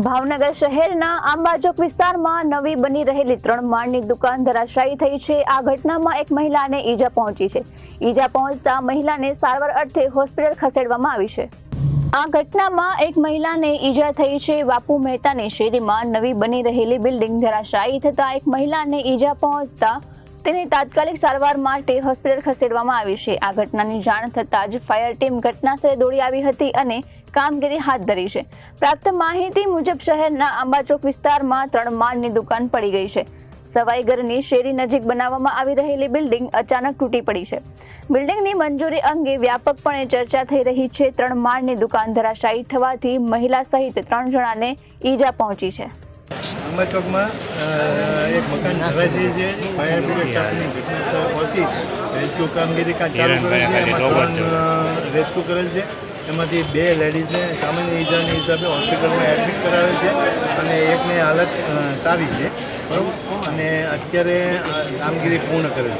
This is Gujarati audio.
ભાવનગર શહેરના આંબાચોક વિસ્તારમાં નવી બની રહેલી 3 માળની દુકાન ધરાશાયી થઈ છે। આ ઘટનામાં એક મહિલાને ઈજા પહોંચી છે। ઈજા પહોંચતા મહિલાને સારવાર અર્થે હોસ્પિટલ ખસેડવામાં આવી છે। આ ઘટનામાં એક મહિલાને ઈજા થઈ છે। બાપુ મહેતાની શેરીમાં નવી બની રહેલી બિલ્ડિંગ ધરાશાયી થતા એક મહિલાને ઈજા પહોંચતા તેને તાત્કાલિક સારવાર માટે હોસ્પિટલ ખસેડવામાં આવી છે। આ ઘટનાની જાણ થતાં જ ફાયર ટીમ ઘટનાસ્થળે દોડી આવી હતી અને કામગીરી હાથ ધરી છે। પ્રાપ્ત માહિતી મુજબ શહેરના આંબાચોક વિસ્તારમાં 3 માળની દુકાન પડી ગઈ છે। સવાઈગરની શેરી નજીક બનાવવામાં આવી રહેલી બિલ્ડિંગ અચાનક તૂટી પડી છે। બિલ્ડિંગની મંજૂરી અંગે વ્યાપકપણે ચર્ચા થઈ રહી છે। 3 માળની દુકાન ધરાશાયી થવાથી મહિલા સહિત 3 જણાને ઈજા પહોંચી છે। આંબાચોકમાં એક મકાન ધરાશાયી છે। ફાયર બ્રિગેડ સ્ટાફની ઘટનાસ્થળે પહોંચી રેસ્ક્યુ કામગીરી ચાલુ કરેલ છે। એમાં 3 રેસ્ક્યુ કરેલ છે। એમાંથી 2 લેડીઝને સામાન્ય ઈજાની હિસાબે હોસ્પિટલમાં એડમિટ કરાવેલ છે અને એકની હાલત સારી છે, બરાબર, અને અત્યારે કામગીરી પૂર્ણ કરેલ